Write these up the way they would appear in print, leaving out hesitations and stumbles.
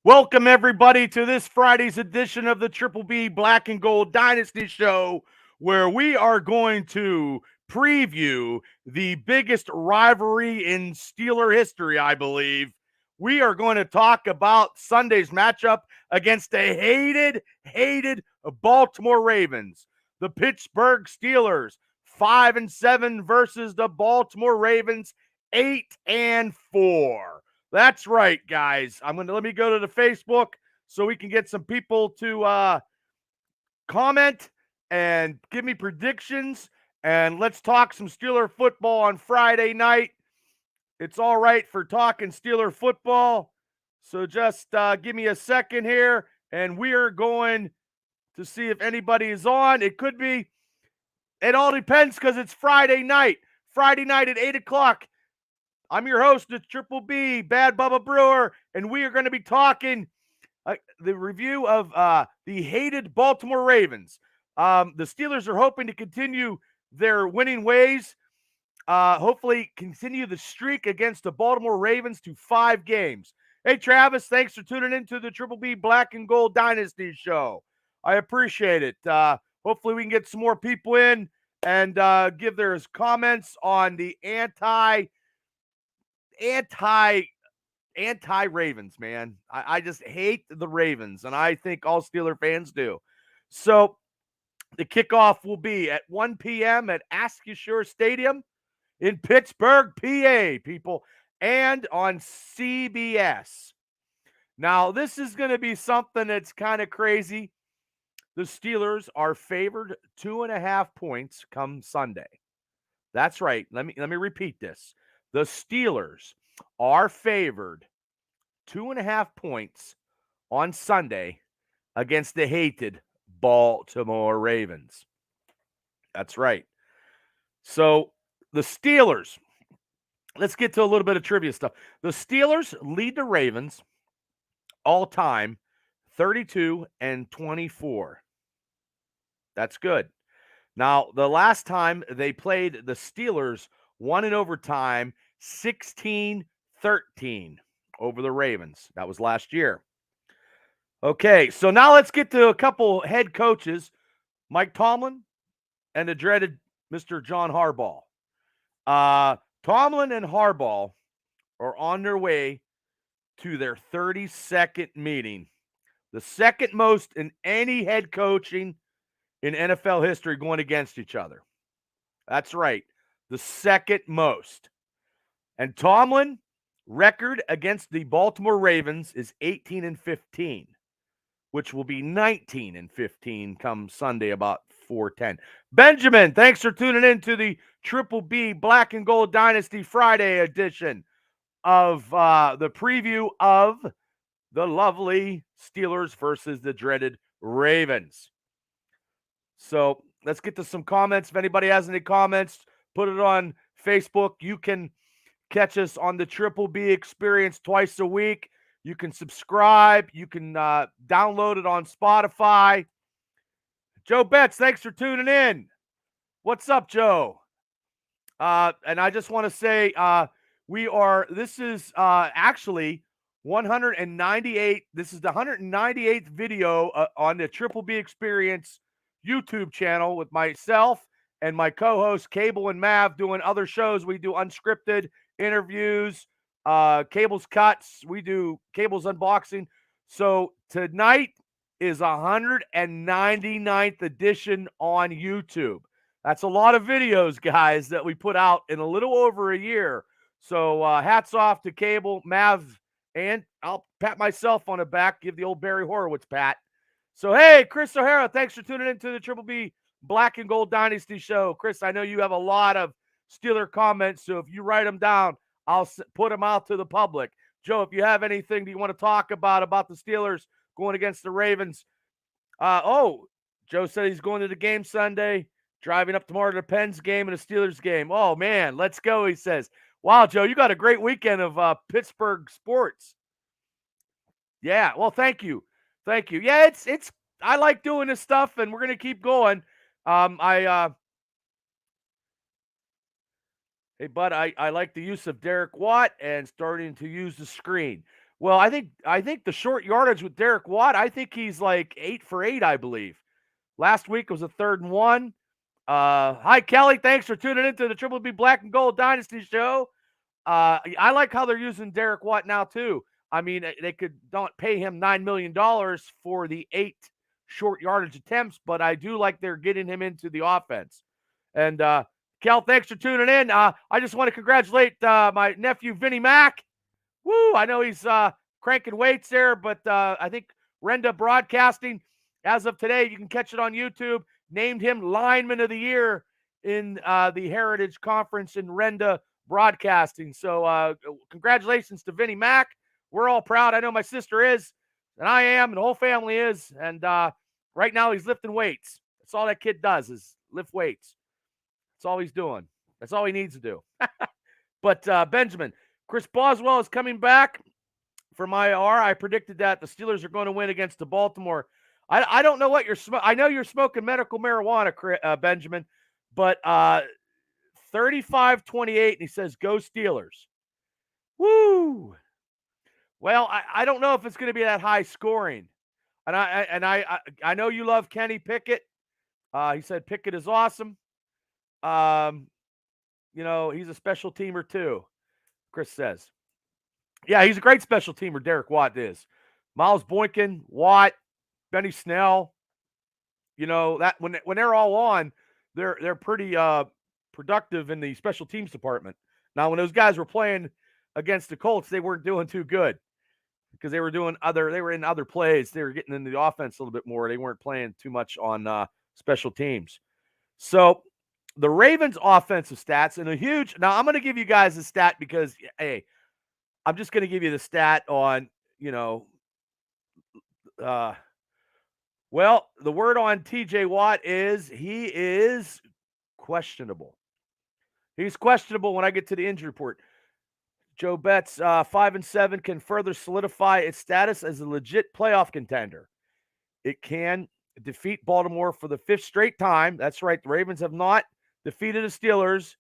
Welcome, everybody, to this Friday's edition of the Triple B Black and Gold Dynasty Show, where we are going to preview the biggest rivalry in Steeler history, I believe. We are going to talk about Sunday's matchup against the hated Baltimore Ravens. The Pittsburgh Steelers, 5-7 versus the Baltimore Ravens, 8-4. That's right, guys. Let me go to the Facebook so we can get some people to comment and give me predictions. And let's talk some Steeler football on Friday night. It's all right for talking Steeler football. So just give me a second here, and we are going to see if anybody is on. It could be. It all depends because it's Friday night. Friday night at 8 o'clock. I'm your host, the Triple B, Bad Bubba Brewer, and we are going to be talking the review of the hated Baltimore Ravens. The Steelers are hoping to continue their winning ways, hopefully continue the streak against the Baltimore Ravens to 5 games. Hey, Travis, thanks for tuning into the Triple B Black and Gold Dynasty Show. I appreciate it. Hopefully we can get some more people in and give their comments on the anti-Ravens, man. I just hate the Ravens, and I think all Steeler fans do. So the kickoff will be at 1 p.m. at Acrisure Stadium in Pittsburgh, PA, people, and on CBS. Now, this is going to be something that's kind of crazy. The Steelers are favored 2.5 points come Sunday. That's right. Let me repeat this. The Steelers are favored 2.5 points on Sunday against the hated Baltimore Ravens. That's right. So the Steelers, let's get to a little bit of trivia stuff. The Steelers lead the Ravens all time 32-24. That's good. Now, the last time they played the Steelers won in overtime 16-13 over the Ravens. That was last year. Okay, so now let's get to a couple head coaches, Mike Tomlin and the dreaded Mr. John Harbaugh. Tomlin and Harbaugh are on their way to their 32nd meeting, the second most in any head coaching in NFL history going against each other. That's right, the second most. And Tomlin record against the Baltimore Ravens is 18-15, which will be 19-15 come Sunday about 4:10. Benjamin, thanks for tuning in to the Triple B Black and Gold Dynasty Friday edition of the preview of the lovely Steelers versus the dreaded Ravens. So let's get to some comments. If anybody has any comments, put it on Facebook. You can catch us on the Triple B Experience twice a week. You can subscribe. You can download it on Spotify. Joe Betts, thanks for tuning in. What's up, Joe? And I just want to say this is actually 198. This is the 198th video on the Triple B Experience YouTube channel with myself and my co-hosts Cable and Mav doing other shows. We do unscripted interviews, Cable's cuts. We do Cable's unboxing. So tonight is 199th edition on YouTube. That's a lot of videos, guys, that we put out in a little over a year. So hats off to Cable, Mav, and I'll pat myself on the back, give the old Barry Horowitz pat. So, hey, Chris O'Hara, thanks for tuning into the Triple B Black and Gold Dynasty Show. Chris, I know you have a lot of Steeler comments, so if you write them down, I'll put them out to the public. Joe, if you have anything that you want to talk about the Steelers going against the Ravens. Joe said he's going to the game Sunday, driving up tomorrow to the Pens game and the Steelers game. Oh, man, let's go, he says. Wow, Joe, you got a great weekend of Pittsburgh sports. Yeah, well, thank you. Thank you. Yeah, it's I like doing this stuff, and we're going to keep going. Hey, bud, I like the use of Derek Watt and starting to use the screen. Well, I think the short yardage with Derek Watt, I think he's like 8 for 8, I believe. Last week was a 3rd and 1. Hi, Kelly. Thanks for tuning into the Triple B Black and Gold Dynasty show. I like how they're using Derek Watt now, too. I mean, they could not pay him $9 million for the 8 short yardage attempts, but I do like they're getting him into the offense. And, Kel, thanks for tuning in. I just want to congratulate my nephew, Vinnie Mack. Woo! I know he's cranking weights there, but I think Renda Broadcasting, as of today, you can catch it on YouTube, named him Lineman of the Year in the Heritage Conference in Renda Broadcasting. So congratulations to Vinnie Mack. We're all proud. I know my sister is, and I am, and the whole family is. And right now he's lifting weights. That's all that kid does is lift weights. That's all he's doing. That's all he needs to do. But Benjamin, Chris Boswell is coming back from IR. I predicted that the Steelers are going to win against the Baltimore. I don't know what you're smoking. I know you're smoking medical marijuana, Benjamin, but 35-28, and he says, go Steelers. Woo! Well, I don't know if it's going to be that high scoring. And I know you love Kenny Pickett. He said Pickett is awesome. You know, he's a special teamer too, Chris says. Yeah, he's a great special teamer, Derek Watt is. Miles Boykin, Watt, Benny Snell. You know, that when they're all on, they're pretty productive in the special teams department. Now, when those guys were playing against the Colts, they weren't doing too good because they were in other plays. They were getting into the offense a little bit more. They weren't playing too much on special teams. So the Ravens' offensive stats, and now I'm going to give you guys a stat because, hey, I'm just going to give you the stat on, well, the word on TJ Watt is he is questionable. He's questionable when I get to the injury report. Joe Betts, 5-7, can further solidify its status as a legit playoff contender. It can defeat Baltimore for the 5th straight time. That's right. The Ravens have not defeated the Steelers.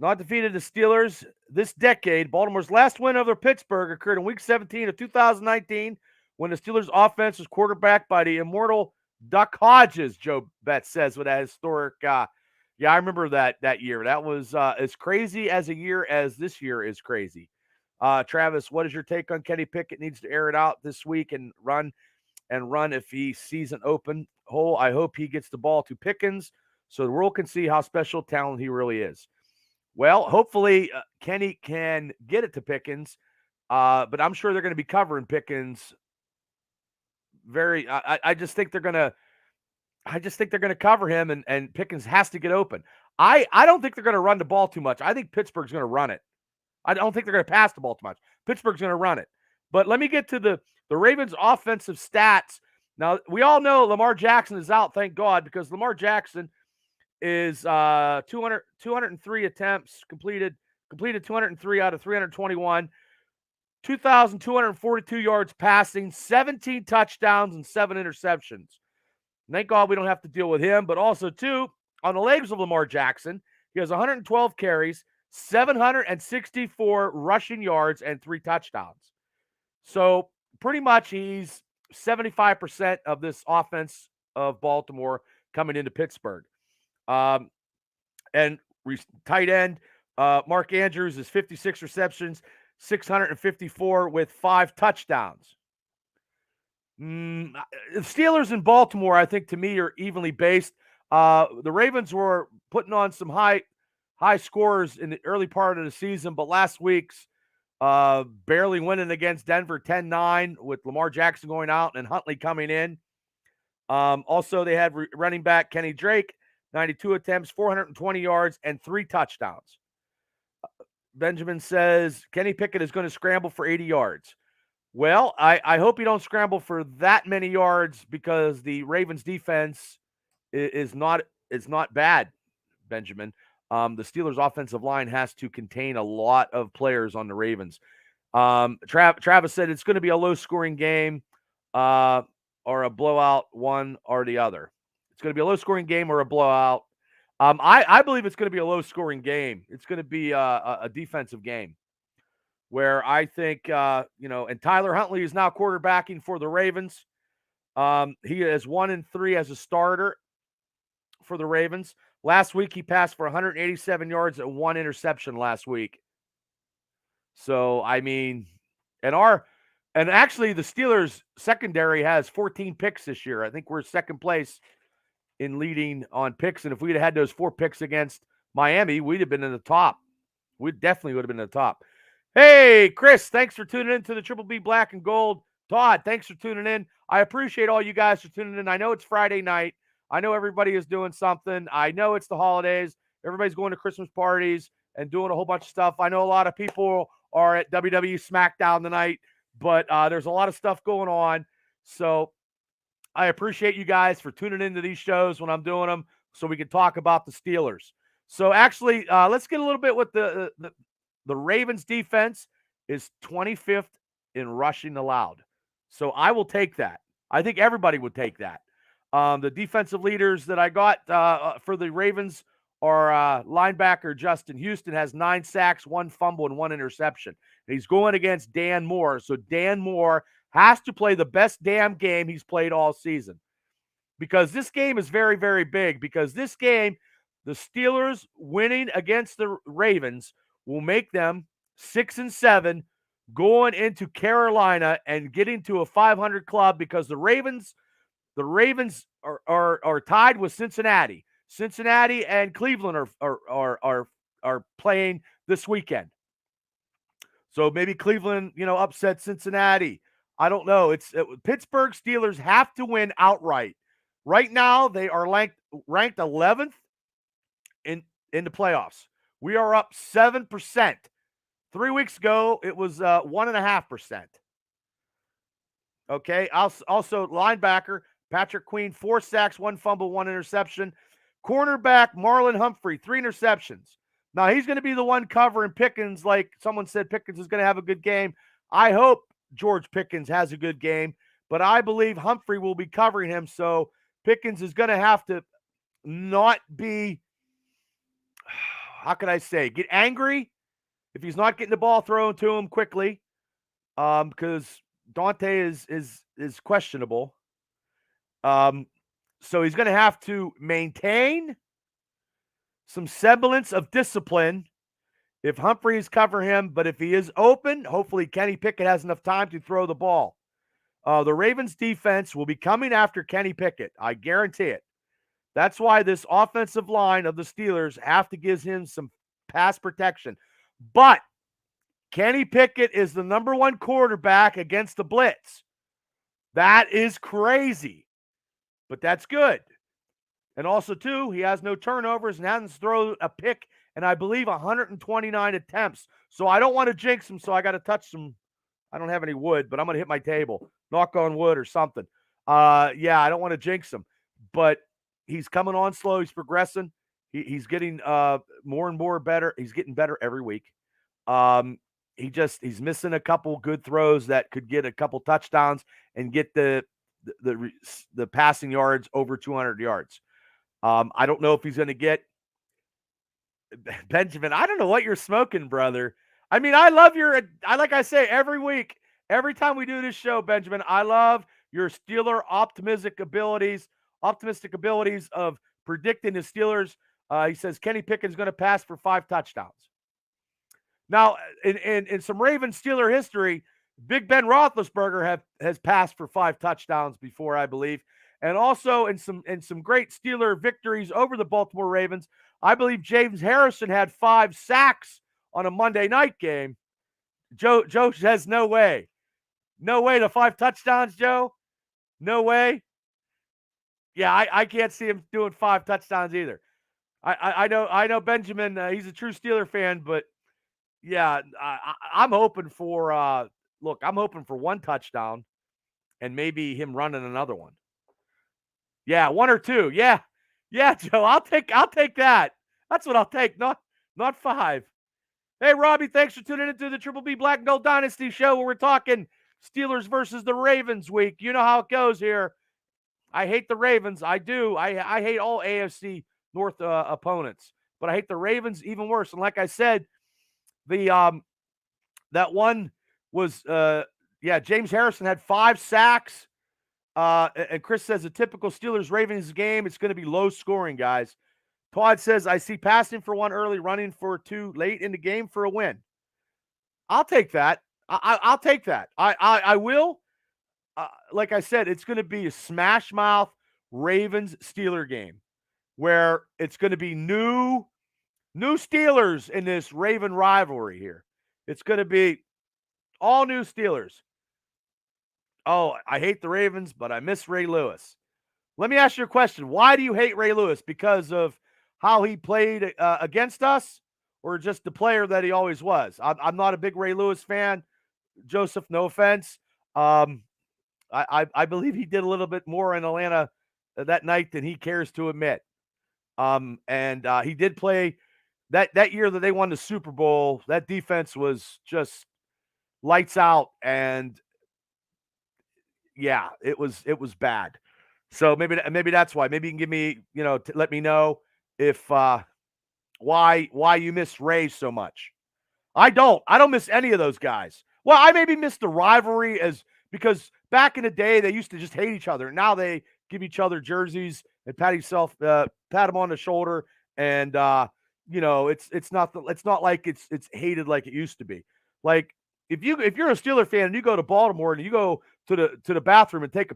Not defeated the Steelers this decade. Baltimore's last win over Pittsburgh occurred in Week 17 of 2019 when the Steelers' offense was quarterbacked by the immortal Duck Hodges, Joe Betts says with that historic. Yeah, I remember that year. That was as crazy as a year as this year is crazy. Travis, what is your take on Kenny Pickett needs to air it out this week and run if he sees an open hole? I hope he gets the ball to Pickens so the world can see how special talent he really is. Well, hopefully Kenny can get it to Pickens, but I'm sure they're going to be covering Pickens. I just think they're going to cover him, and Pickens has to get open. I don't think they're going to run the ball too much. I think Pittsburgh's going to run it. I don't think they're going to pass the ball too much. Pittsburgh's going to run it. But let me get to the Ravens' offensive stats. Now, we all know Lamar Jackson is out, thank God, because Lamar Jackson is 203 attempts completed 203 out of 321, 2,242 yards passing, 17 touchdowns, and 7 interceptions. Thank God we don't have to deal with him, but also, too, on the legs of Lamar Jackson, he has 112 carries, 764 rushing yards, and 3 touchdowns. So pretty much he's 75% of this offense of Baltimore coming into Pittsburgh. And tight end, Mark Andrews is 56 receptions, 654 with 5 touchdowns. The Steelers in Baltimore, I think, to me, are evenly based. The Ravens were putting on some high scores in the early part of the season, but last week's barely winning against Denver 10-9 with Lamar Jackson going out and Huntley coming in. Also, they had running back Kenny Drake, 92 attempts, 420 yards, and 3 touchdowns. Benjamin says Kenny Pickett is going to scramble for 80 yards. Well, I hope you don't scramble for that many yards because the Ravens defense is not bad, Benjamin. The Steelers offensive line has to contain a lot of players on the Ravens. Travis said it's going to be a low-scoring game or a blowout, one or the other. It's going to be a low-scoring game or a blowout. I believe it's going to be a low-scoring game. It's going to be a defensive game. where I think, and Tyler Huntley is now quarterbacking for the Ravens. He is 1-3 as a starter for the Ravens. Last week, he passed for 187 yards and 1 interception last week. So, I mean, and actually the Steelers secondary has 14 picks this year. I think we're second place in leading on picks. And if we'd have had those 4 picks against Miami, we'd have been in the top. We definitely would have been in the top. Hey, Chris, thanks for tuning in to the Triple B Black and Gold. Todd, thanks for tuning in. I appreciate all you guys for tuning in. I know it's Friday night. I know everybody is doing something. I know it's the holidays. Everybody's going to Christmas parties and doing a whole bunch of stuff. I know a lot of people are at WWE SmackDown tonight, but there's a lot of stuff going on. So I appreciate you guys for tuning into these shows when I'm doing them so we can talk about the Steelers. So actually, let's get a little bit with the Ravens defense is 25th in rushing allowed. So I will take that. I think everybody would take that. The defensive leaders that I got for the Ravens are linebacker Justin Houston has 9 sacks, 1 fumble, and 1 interception. And he's going against Dan Moore. So Dan Moore has to play the best damn game he's played all season. Because this game is very, very big. Because this game, the Steelers winning against the Ravens will make them 6-7 going into Carolina and getting to a 500 club because the Ravens are tied with Cincinnati. Cincinnati and Cleveland are playing this weekend. So maybe Cleveland, upset Cincinnati. I don't know. Pittsburgh Steelers have to win outright. Right now, they are ranked 11th in the playoffs. We are up 7%. 3 weeks ago, it was 1.5%. Okay. Also, linebacker Patrick Queen, 4 sacks, 1 fumble, 1 interception. Cornerback Marlon Humphrey, 3 interceptions. Now, he's going to be the one covering Pickens, like someone said Pickens is going to have a good game. I hope George Pickens has a good game, but I believe Humphrey will be covering him, so Pickens is going to have to not be, how can I say, get angry if he's not getting the ball thrown to him quickly, because Dante is questionable. So he's going to have to maintain some semblance of discipline if Humphrey is covering him. But if he is open, hopefully Kenny Pickett has enough time to throw the ball. The Ravens defense will be coming after Kenny Pickett. I guarantee it. That's why this offensive line of the Steelers have to give him some pass protection. But Kenny Pickett is the number 1 quarterback against the blitz. That is crazy. But that's good. And also, too, he has no turnovers and hasn't thrown a pick in, I believe, 129 attempts. So I don't want to jinx him, so I got to touch some. I don't have any wood, but I'm going to hit my table. Knock on wood or something. I don't want to jinx him. But he's coming on slow. He's progressing. He's getting more and more better. He's getting better every week. He's missing a couple good throws that could get a couple touchdowns and get the passing yards over 200 yards. I don't know if he's going to get Benjamin. I don't know what you're smoking, brother. I mean, I love like I say every week, every time we do this show, Benjamin, I love your Steeler optimistic abilities of predicting the Steelers. He says Kenny Pickett's going to pass for 5 touchdowns. Now, in some Ravens Steeler history, Big Ben Roethlisberger has passed for 5 touchdowns before, I believe. And also in some great Steeler victories over the Baltimore Ravens, I believe James Harrison had 5 sacks on a Monday night game. Joe says no way. No way to 5 touchdowns, Joe. No way. Yeah, I can't see him doing 5 touchdowns either. I know Benjamin, he's a true Steeler fan, but yeah, I'm hoping for I'm hoping for 1 touchdown and maybe him running another one. Yeah, 1 or 2. Yeah, Joe, I'll take that. That's what I'll take. Not 5. Hey, Robbie, thanks for tuning into the Triple B Black and Gold Dynasty show where we're talking Steelers versus the Ravens week. You know how it goes here. I hate the Ravens. I do. I hate all AFC North opponents, but I hate the Ravens even worse. And like I said, the That one was, James Harrison had 5 sacks. And Chris says a typical Steelers-Ravens game, it's going to be low scoring, guys. Todd says, I see passing for 1 early, running for 2 late in the game for a win. I'll take that. I'll take that. I will. Like I said, it's going to be a smash mouth Ravens Steeler game where it's going to be new Steelers in this Raven rivalry here. It's going to be all new Steelers. Oh, I hate the Ravens, but I miss Ray Lewis. Let me ask you a question. Why do you hate Ray Lewis? Because of how he played against us, or just the player that he always was? I'm not a big Ray Lewis fan. Joseph, no offense. I believe he did a little bit more in Atlanta that night than he cares to admit. And he did play that year that they won the Super Bowl. That defense was just lights out, and yeah, it was bad. So maybe that's why. Maybe you can give me, let me know if why you miss Ray so much. I don't miss any of those guys. Well, I maybe miss the rivalry because back in the day they used to just hate each other. Now they give each other jerseys and pat them on the shoulder, and it's not like it's hated like it used to be. Like if you're a Steeler fan and you go to Baltimore and you go to the bathroom and you're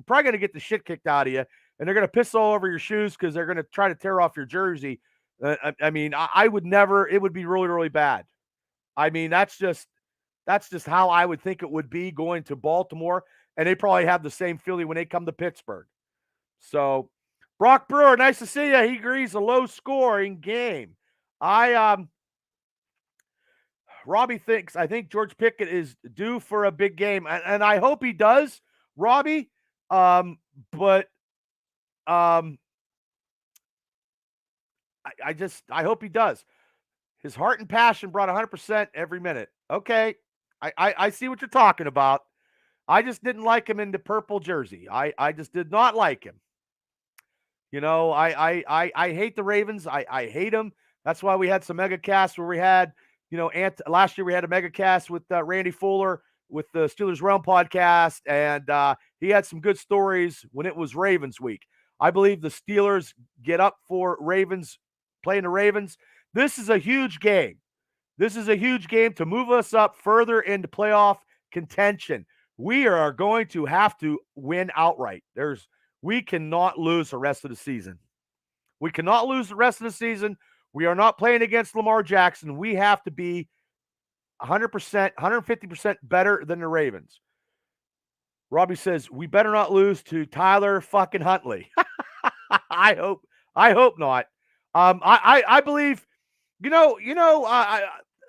probably gonna get the shit kicked out of you, and they're gonna piss all over your shoes because they're gonna try to tear off your jersey. I would never. It would be really, really bad. I mean, that's just how I would think it would be going to Baltimore, and they probably have the same feeling when they come to Pittsburgh. So, Brock Brewer, nice to see you. He agrees a low-scoring game. Robbie thinks, I think George Pickett is due for a big game, and I hope he does, Robbie. I hope he does. His heart and passion brought 100% every minute. Okay, I see what you're talking about. I just didn't like him in the purple jersey. I just did not like him. I hate the Ravens. I hate them. That's why we had some mega casts where we had, last year we had a mega cast with Randy Fuller with the Steelers Realm podcast, and he had some good stories when it was Ravens week. I believe the Steelers get up for playing the Ravens. This is a huge game. This is a huge game to move us up further into playoff contention. We are going to have to win outright. We cannot lose the rest of the season. We cannot lose the rest of the season. We are not playing against Lamar Jackson. We have to be 100%, 150% better than the Ravens. Robbie says, we better not lose to Tyler fucking Huntley. I hope not. I believe,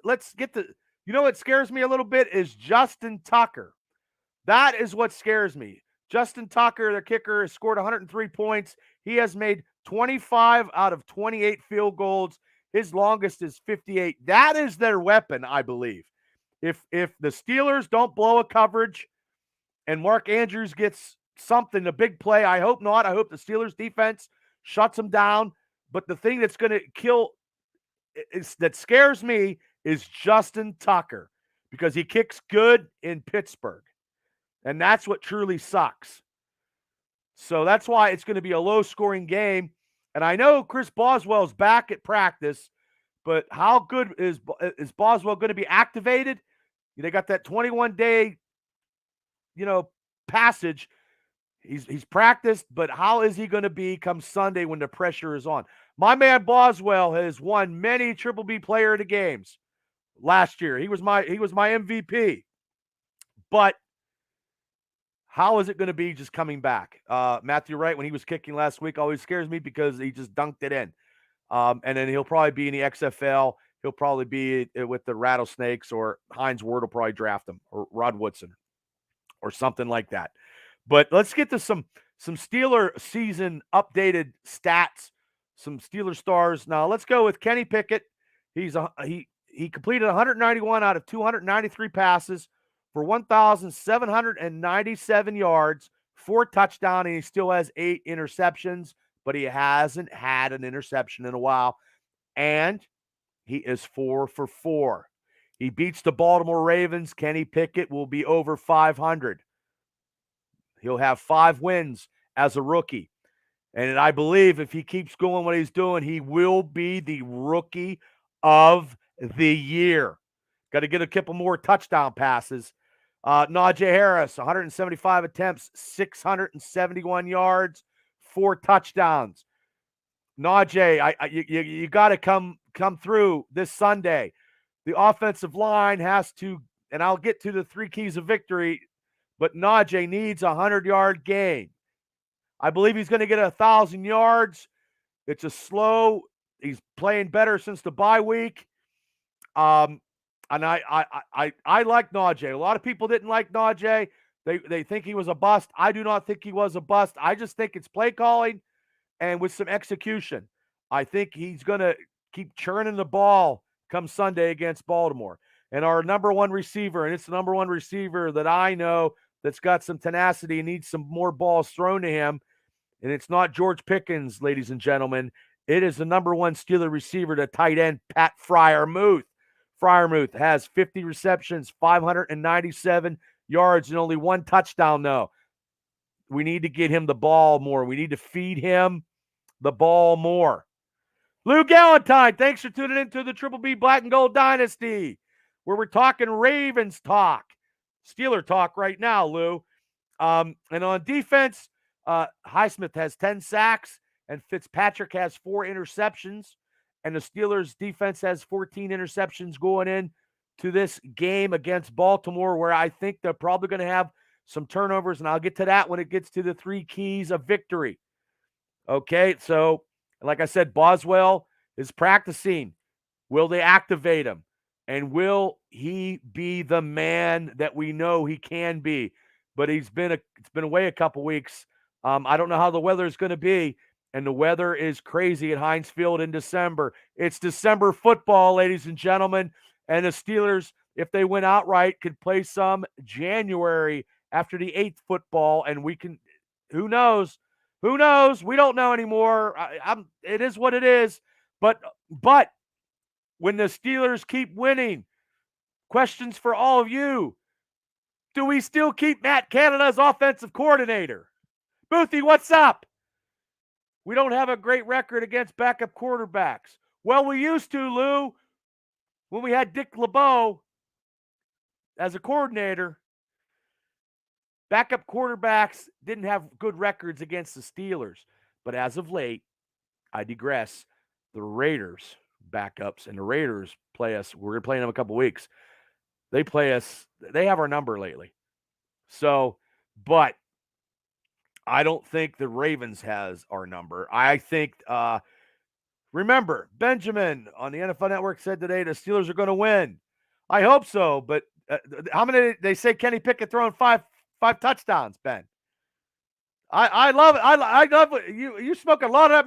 let's get the, what scares me a little bit is Justin Tucker. That is what scares me. Justin Tucker, their kicker, has scored 103 points. He has made 25 out of 28 field goals. His longest is 58. That is their weapon, I believe. If the Steelers don't blow a coverage and Mark Andrews gets something, a big play, I hope not. I hope the Steelers defense shuts him down. But the thing that's going to that scares me is Justin Tucker, because he kicks good in Pittsburgh. And that's what truly sucks. So that's why it's going to be a low-scoring game. And I know Chris Boswell's back at practice, but how good is Boswell going to be activated? They got that 21-day, passage. He's practiced, but how is he going to be come Sunday when the pressure is on? My man Boswell has won many Triple B Player of the Games last year. He was my MVP. But how is it going to be just coming back? Matthew Wright, when he was kicking last week, always scares me because he just dunked it in. And then he'll probably be in the XFL. He'll probably be with the Rattlesnakes, or Hines Ward will probably draft him, or Rod Woodson, or something like that. But let's get to some Steeler season updated stats, some Steeler stars. Now let's go with Kenny Pickett. He completed 191 out of 293 passes for 1,797 yards, 4 touchdowns, and he still has 8 interceptions, but he hasn't had an interception in a while. And he is 4 for 4. He beats the Baltimore Ravens. Kenny Pickett will be over 500. He'll have 5 wins as a rookie. And I believe if he keeps going what he's doing, he will be the rookie of the year. Got to get a couple more touchdown passes. Najee Harris, 175 attempts, 671 yards, 4 touchdowns. Najee, you got to come through this Sunday. The offensive line has to, and I'll get to the 3 keys of victory, but Najee needs a 100-yard game. I believe he's going to get 1,000 yards. It's a slow. He's playing better since the bye week. And I like Najee. A lot of people didn't like Najee. They think he was a bust. I do not think he was a bust. I just think it's play calling and with some execution. I think he's going to keep churning the ball come Sunday against Baltimore. And our number 1 receiver, and it's the number 1 receiver that I know that's got some tenacity and needs some more balls thrown to him. And it's not George Pickens, ladies and gentlemen. It is the number 1 Steeler receiver, the tight end, Pat Freiermuth. Freiermuth has 50 receptions, 597 yards, and only 1 touchdown, though. We need to get him the ball more. We need to feed him the ball more. Lou Galentine, thanks for tuning into the Triple B Black and Gold Dynasty, where we're talking Ravens talk. Steeler talk right now, Lou. And on defense, Highsmith has 10 sacks, and Fitzpatrick has 4 interceptions. And the Steelers' defense has 14 interceptions going in to this game against Baltimore, where I think they're probably going to have some turnovers, and I'll get to that when it gets to the 3 keys of victory. Okay, so like I said, Boswell is practicing. Will they activate him? And will he be the man that we know he can be? But it's been away a couple weeks. I don't know how the weather is going to be, and the weather is crazy at Heinz Field in December. It's December football, ladies and gentlemen, and the Steelers, if they win outright, could play some January after the 8th football, and we can – who knows? Who knows? We don't know anymore. It is what it is. But when the Steelers keep winning, questions for all of you. Do we still keep Matt Canada as offensive coordinator? Boothie, what's up? We don't have a great record against backup quarterbacks. Well, we used to, Lou, when we had Dick LeBeau as a coordinator. Backup quarterbacks didn't have good records against the Steelers. But as of late, I digress, the Raiders backups, and the Raiders play us. We're playing them a couple weeks. They play us. They have our number lately. So, but I don't think the Ravens has our number. I think, remember, Benjamin on the NFL Network said today the Steelers are going to win. I hope so, but how many, they say Kenny Pickett throwing five touchdowns, Ben. I love it. I love it. You smoke a lot of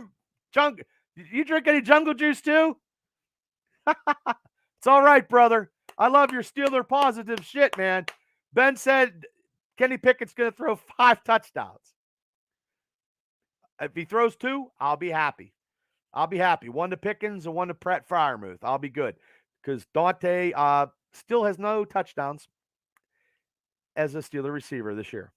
jungle. You drink any jungle juice too? It's all right, brother. I love your Steeler positive shit, man. Ben said Kenny Pickett's going to throw 5 touchdowns. If he throws 2, I'll be happy. I'll be happy. 1 to Pickens and 1 to Pat Freiermuth. I'll be good. Because Dante still has no touchdowns as a Steeler receiver this year.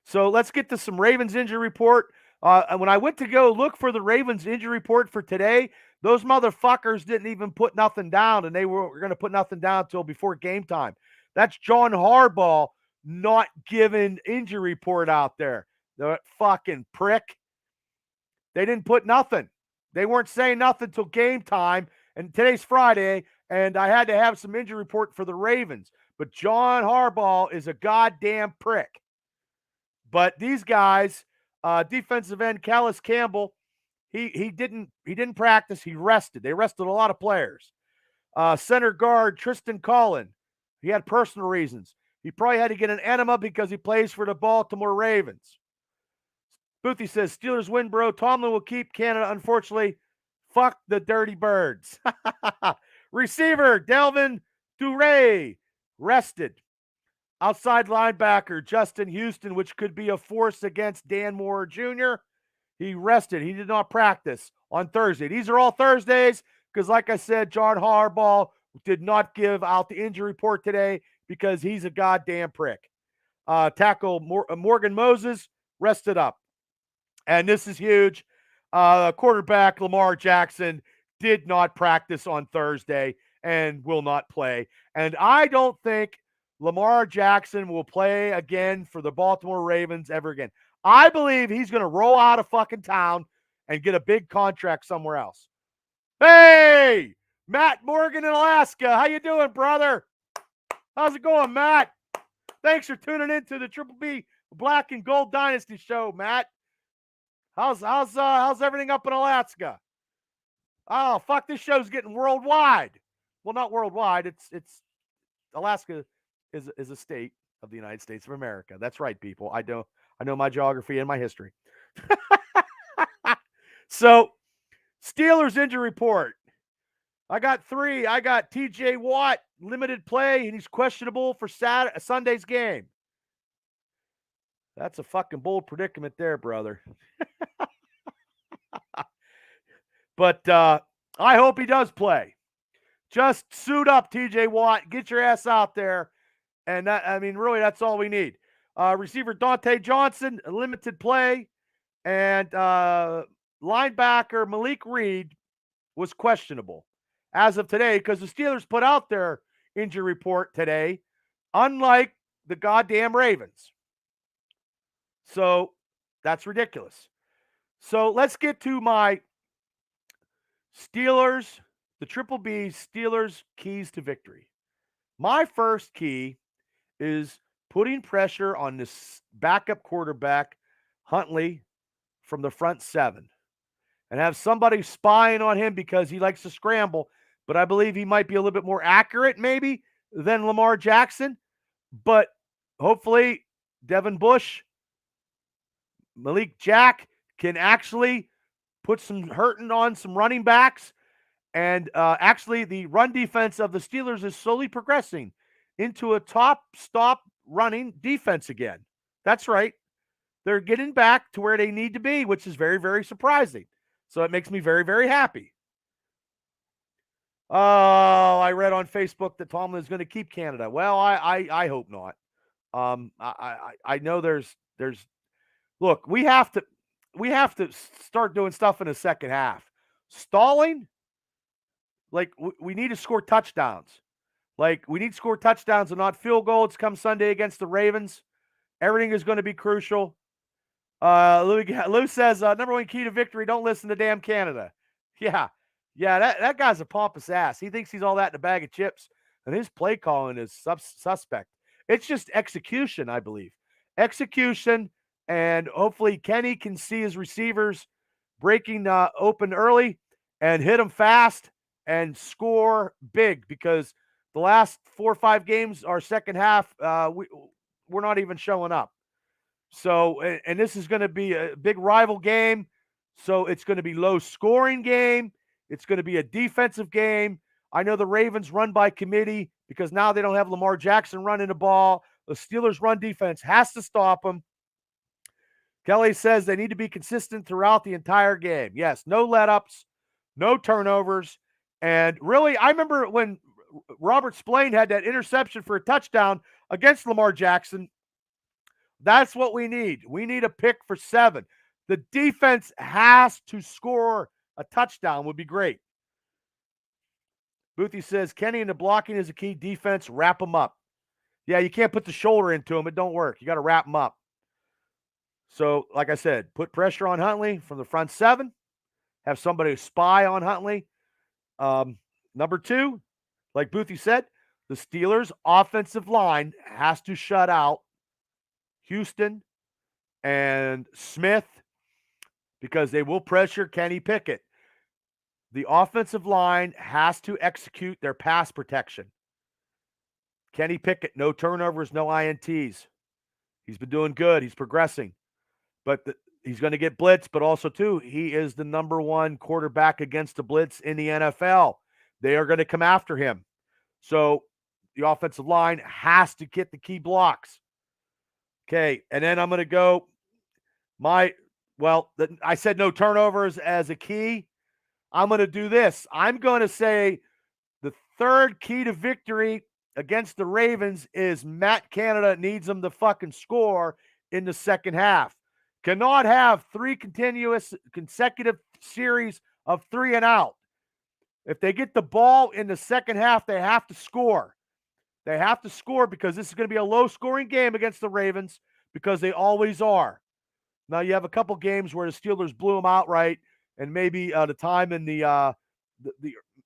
So let's get to some Ravens injury report. When I went to go look for the Ravens injury report for today, those motherfuckers didn't even put nothing down, and they were going to put nothing down until before game time. That's John Harbaugh not giving injury report out there. The fucking prick. They didn't put nothing. They weren't saying nothing till game time, and today's Friday, and I had to have some injury report for the Ravens. But John Harbaugh is a goddamn prick. But these guys, defensive end Calais Campbell, he didn't practice. He rested. They rested a lot of players. Center guard Tristan Collin, he had personal reasons. He probably had to get an enema because he plays for the Baltimore Ravens. Boothie says, Steelers win, bro. Tomlin will keep Canada, unfortunately. Fuck the Dirty Birds. Receiver Delvin Duray, rested. Outside linebacker Justin Houston, which could be a force against Dan Moore Jr., he rested. He did not practice on Thursday. These are all Thursdays because, like I said, John Harbaugh did not give out the injury report today because he's a goddamn prick. Tackle Morgan Moses rested up. And this is huge. Quarterback Lamar Jackson did not practice on Thursday and will not play. And I don't think Lamar Jackson will play again for the Baltimore Ravens ever again. I believe he's going to roll out of fucking town and get a big contract somewhere else. Hey, Matt Morgan in Alaska. How you doing, brother? How's it going, Matt? Thanks for tuning in to the Triple B Black and Gold Dynasty show, Matt. How's everything up in Alaska? Oh, fuck, this show's getting worldwide. Well, not worldwide. It's Alaska is a state of the United States of America. That's right, people. I know my geography and my history. So, Steelers injury report. I got 3. I got TJ Watt, limited play, and he's questionable for Sunday's game. That's a fucking bold predicament there, brother. But I hope he does play. Just suit up, TJ Watt. Get your ass out there. And really, that's all we need. Receiver Dante Johnson, limited play. And linebacker Malik Reed was questionable as of today because the Steelers put out their injury report today, unlike the goddamn Ravens. So that's ridiculous. So let's get to my Steelers, the Triple B Steelers keys to victory. My first key is putting pressure on this backup quarterback, Huntley, from the front 7. And have somebody spying on him because he likes to scramble. But I believe he might be a little bit more accurate, maybe, than Lamar Jackson. But hopefully, Devin Bush, Malik Jack can actually put some hurting on some running backs. And actually, the run defense of the Steelers is slowly progressing into a top-stop running defense again. That's right. They're getting back to where they need to be, which is very, very surprising. So it makes me very, very happy. Oh, I read on Facebook that Tomlin is going to keep Canada. Well, I hope not. I know there's look, we have to start doing stuff in the second half. Stalling, like we need to score touchdowns. Like we need to score touchdowns and not field goals come Sunday against the Ravens. Everything is going to be crucial. Lou says, number 1 key to victory, don't listen to damn Canada. Yeah, that guy's a pompous ass. He thinks he's all that in a bag of chips, and his play calling is suspect. It's just execution, I believe. Execution, and hopefully Kenny can see his receivers breaking open early and hit them fast and score big because the last 4 or 5 games, our second half, we're not even showing up. So, and this is going to be a big rival game. So it's going to be low scoring game. It's going to be a defensive game. I know the Ravens run by committee because now they don't have Lamar Jackson running the ball. The Steelers run defense has to stop them. Kelly says they need to be consistent throughout the entire game. Yes, no let-ups, no turnovers. And really, I remember when Robert Spillane had that interception for a touchdown against Lamar Jackson. That's what we need. We need a pick for 7. The defense has to score a touchdown would be great. Boothie says, Kenny and the blocking is a key. Defense, wrap them up. Yeah, you can't put the shoulder into them. It don't work. You got to wrap them up. So, like I said, put pressure on Huntley from the front 7. Have somebody spy on Huntley. Number 2, like Boothie said, the Steelers' offensive line has to shut out Houston and Smith because they will pressure Kenny Pickett. The offensive line has to execute their pass protection. Kenny Pickett, no turnovers, no INTs. He's been doing good. He's progressing. But he's going to get blitzed, but also, too, he is the number 1 quarterback against the blitz in the NFL. They are going to come after him. So the offensive line has to get the key blocks. Okay, and then I'm going to go I said no turnovers as a key. I'm going to do this. I'm going to say the third key to victory against the Ravens is Matt Canada needs them to fucking score in the second half. Cannot have three consecutive series of 3 and out. If they get the ball in the second half, they have to score. They have to score because this is going to be a low-scoring game against the Ravens because they always are. Now, you have a couple games where the Steelers blew them outright, and maybe the time in the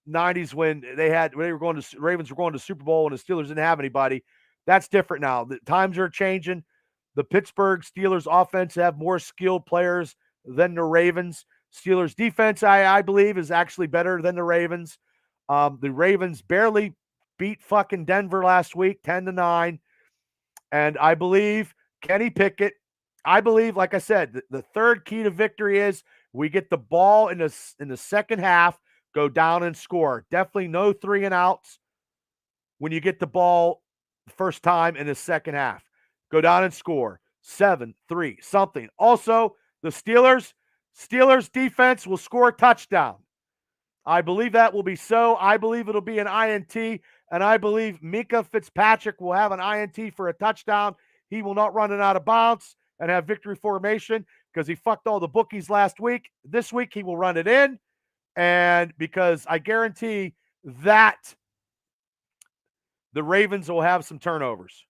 90s when Ravens were going to Super Bowl and the Steelers didn't have anybody. That's different now. The times are changing. The Pittsburgh Steelers offense have more skilled players than the Ravens. Steelers defense, I believe, is actually better than the Ravens. The Ravens barely beat fucking Denver last week, 10-9. And I believe Kenny Pickett, like I said, the third key to victory is we get the ball in the second half, go down and score. Definitely no 3 and outs when you get the ball the first time in the second half. Go down and score. 7-3, something. Also, the Steelers defense will score a touchdown. I believe that will be so. I believe it'll be an INT, and I believe Minkah Fitzpatrick will have an INT for a touchdown. He will not run it out of bounds and have victory formation because he fucked all the bookies last week. This week, he will run it in, and because I guarantee that the Ravens will have some turnovers.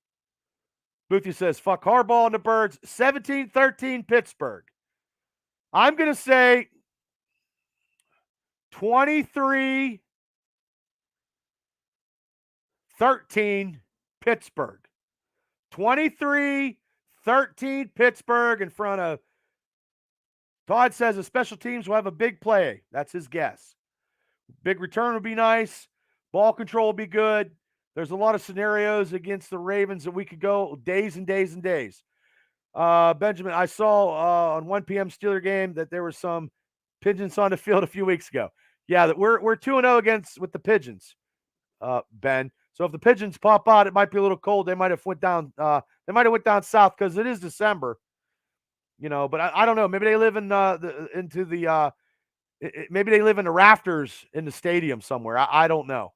Boothie says, fuck Harbaugh and the Birds. 17-13 Pittsburgh. I'm going to say 23-13 Pittsburgh. 23-13 Pittsburgh in front of Todd says the special teams will have a big play. That's his guess. Big return would be nice. Ball control will be good. There's a lot of scenarios against the Ravens that we could go days and days and days. Benjamin, I saw on 1 p.m. Steeler game that there were some pigeons on the field a few weeks ago. Yeah, that we're 2-0 with the pigeons, Ben. So if the pigeons pop out, it might be a little cold. They might have went down. They might have went down south because it is December. But I don't know. Maybe they live maybe they live in the rafters in the stadium somewhere. I don't know.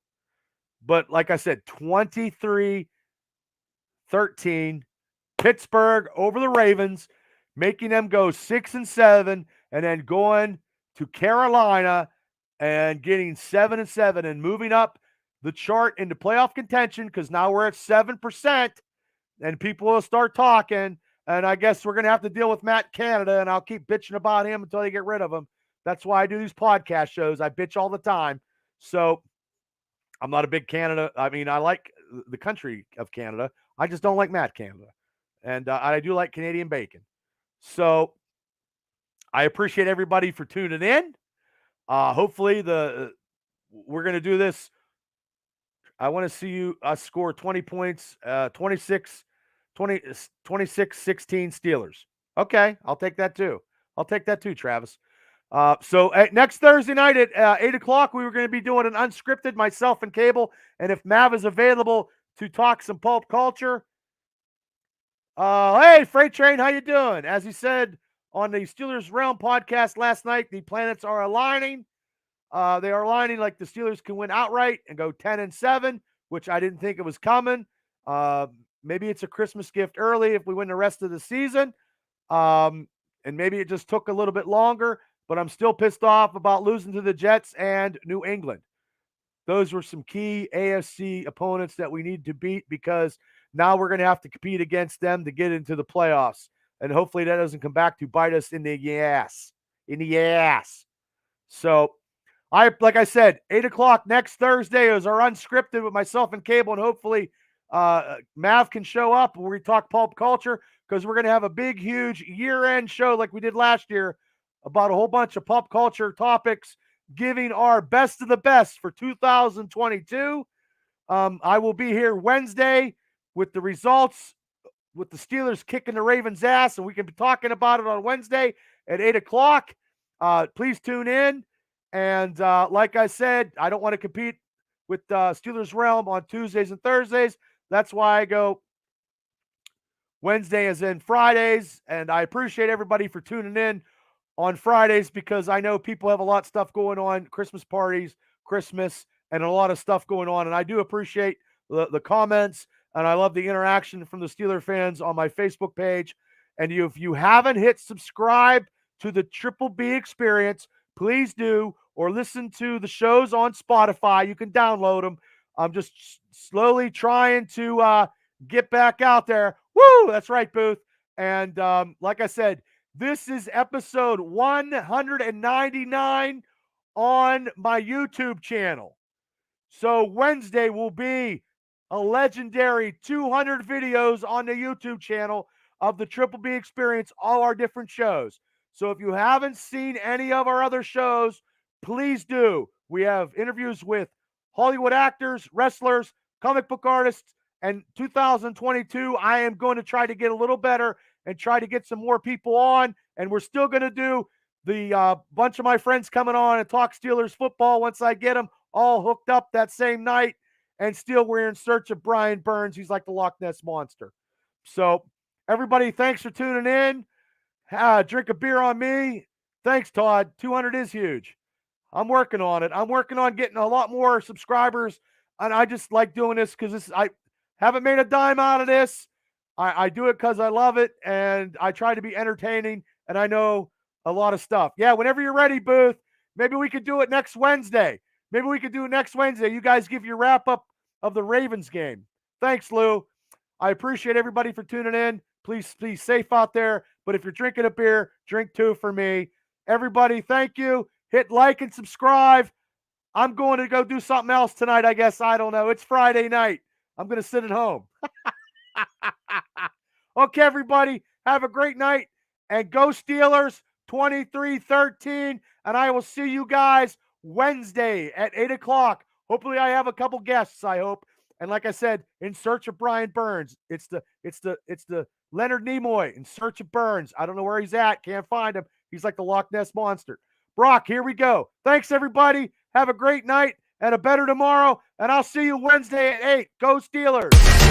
But like I said, 23-13 Pittsburgh over the Ravens, making them go 6-7, and then going to Carolina and getting 7-7 and moving up the chart into playoff contention because now we're at 7%, and people will start talking. And I guess we're going to have to deal with Matt Canada, and I'll keep bitching about him until they get rid of him. That's why I do these podcast shows. I bitch all the time. So I'm not a big Canada. I mean, I like the country of Canada. I just don't like Matt Canada. And I do like Canadian bacon. So I appreciate everybody for tuning in. Hopefully we're going to do this. I want to see us score 20 points, 26-16 Steelers. Okay, I'll take that too. Travis. So next Thursday night at 8 o'clock, we were going to be doing an unscripted, myself and Cable. And if Mav is available to talk some pulp culture. Hey, Freight Train, how you doing? As he said on the Steelers Realm podcast last night, the planets are aligning. They are aligning like the Steelers can win outright and go 10-7, which I didn't think it was coming. Maybe it's a Christmas gift early if we win the rest of the season. And maybe it just took a little bit longer. But I'm still pissed off about losing to the Jets and New England. Those were some key AFC opponents that we need to beat because now we're going to have to compete against them to get into the playoffs. And hopefully that doesn't come back to bite us in the ass. So, like I said, 8 o'clock next Thursday is our unscripted with myself and Cable, and hopefully Mav can show up where we talk pulp culture because we're going to have a big, huge year-end show like we did last year about a whole bunch of pop culture topics, giving our best of the best for 2022. I will be here Wednesday with the results, with the Steelers kicking the Ravens' ass, and we can be talking about it on Wednesday at 8 o'clock. Please tune in. And like I said, I don't want to compete with Steelers Realm on Tuesdays and Thursdays. That's why I go Wednesday as in Fridays, and I appreciate everybody for tuning in on Fridays because I know people have a lot of stuff going on, Christmas parties, Christmas, and a lot of stuff going on. And I do appreciate the comments, and I love the interaction from the Steeler fans on my Facebook page. And if you haven't hit subscribe to the Triple B Experience, please do, or listen to the shows on Spotify. You can download them. I'm just slowly trying to get back out there. Woo! That's right, Booth. And like I said, this is episode 199 on my YouTube channel. So Wednesday will be a legendary 200 videos on the YouTube channel of the Triple B Experience, all our different shows. So if you haven't seen any of our other shows, please do. We have interviews with Hollywood actors, wrestlers, comic book artists, and 2022, I am going to try to get a little better and try to get some more people on. And we're still going to do the bunch of my friends coming on and talk Steelers football once I get them all hooked up that same night. And still, we're in search of Brian Burns. He's like the Loch Ness Monster. So, everybody, thanks for tuning in. Drink a beer on me. Thanks, Todd. 200 is huge. I'm working on it. I'm working on getting a lot more subscribers. And I just like doing this because I haven't made a dime out of this. I do it because I love it. And I try to be entertaining. And I know a lot of stuff. Yeah, whenever you're ready, Booth, maybe we could do it next Wednesday. Maybe we could do it next Wednesday. You guys give your wrap-up of the Ravens game. Thanks, Lou. I appreciate everybody for tuning in. Please be safe out there. But if you're drinking a beer, drink two for me. Everybody, thank you. Hit like and subscribe. I'm going to go do something else tonight, I guess. I don't know. It's Friday night. I'm going to sit at home. Okay, everybody. Have a great night. And go Steelers 23-13. And I will see you guys Wednesday at 8 o'clock. Hopefully I have a couple guests, I hope. And like I said, in search of Brian Burns. It's the Leonard Nimoy, In Search of Burns. I don't know where he's at. Can't find him. He's like the Loch Ness Monster. Brock, here we go. Thanks, everybody. Have a great night and a better tomorrow. And I'll see you Wednesday at 8. Go Steelers.